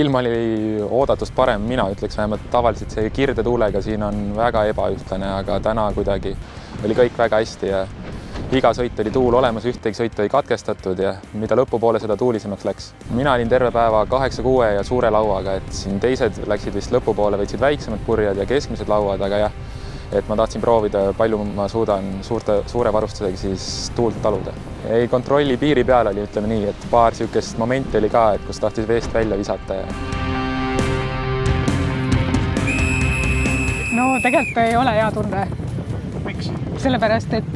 Ilm oli oodatust parem, mina ütleks vähemalt tavaliselt see kirdetuulega siin on väga ebaühtlane, aga täna kuidagi oli kõik väga hästi ja iga sõit oli tuul olemas, ühtegi sõitu ei katkestatud ja mida lõpupoole seda tuulisemaks läks. Mina olin terve päeva 8-6 ja suure lauaga, et siin teised läksid vist lõpupoole, võtsid väiksemad purjed ja keskmised lauad, aga jah, et ma tahtsin proovida, palju ma suudan suure varustusega siis tuult taluda. Ei, kontrolli piiri peal oli, ütleme nii, et paar sihukest momenti oli ka, et kus tahtis veest välja visata. No tegelikult ei ole hea tunne. Miks? Sellepärast, et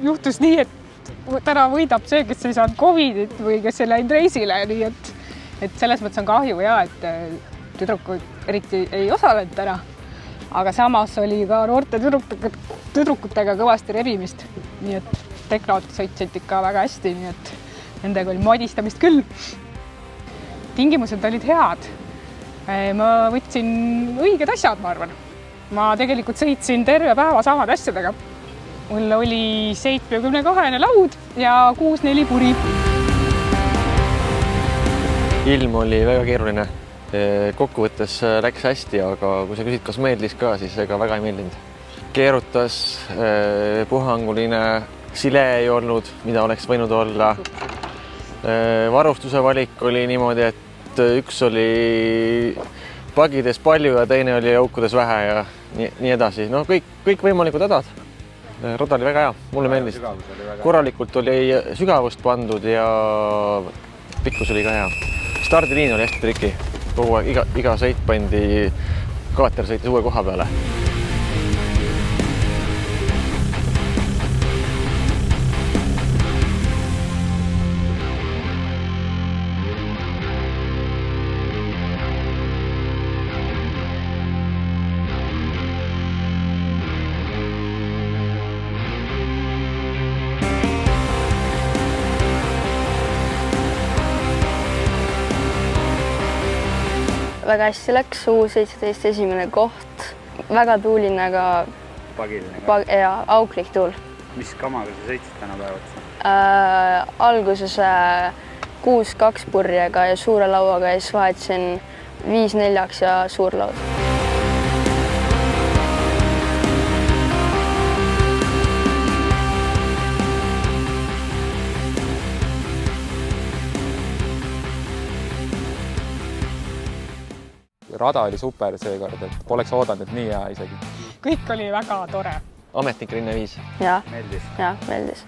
juhtus nii, et täna võidab see, kes ei saanud Covidit või kes ei läinud reisile, nii et selles mõttes on kahju ja, et tüdrukud eriti ei osalenud täna. Aga samas oli ka noorte tüdrukutega kõvasti rebimist, nii et teklod sõitsid ikka väga hästi, nii et nendega oli modistamist küll. Tingimused olid head. Ma võtsin õiged asjad, ma arvan. Ma tegelikult sõitsin terve päeva samad asjadega. Mul oli 72 laud ja 6-4 puri. Ilm oli väga keeruline. Kokkuvõttes läks hästi, aga kui sa küsid, kas meeldis ka, siis ega väga ei meeldinud. Keerutas, puhanguline, sile ei olnud, mida oleks võinud olla. Varustuse valik oli niimoodi, et üks oli pagides palju ja teine oli aukudes vähe ja nii edasi. No kõik võimalikud hädad. Rada oli väga hea, mulle meeldis. Korralikult oli sügavust pandud ja pikkus oli ka hea. Stardiliin oli hästi triki. Kogu aeg, iga sõit pandi, kaater sõitis uue koha peale. Väga hästi läks, U17 esimene koht, väga tuuline, aga pagiline ja auklik tuul. Mis kamaga sa sõitsid täna päevaks? Alguses 6-2 purjega ja suure lauaga ja siis vahetasin 5-4 ja suur laud. Rada oli super seekord, et poleks oodanud, et nii hea isegi. Kõik oli väga tore. Ametnik Rinne 5. Ja, Meeldis? Ja, meeldis.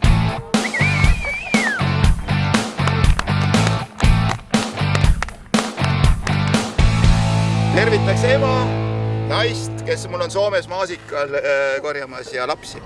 Tervitaks ema, naist, kes mul on Soomes maasikal korjamas ja lapsi.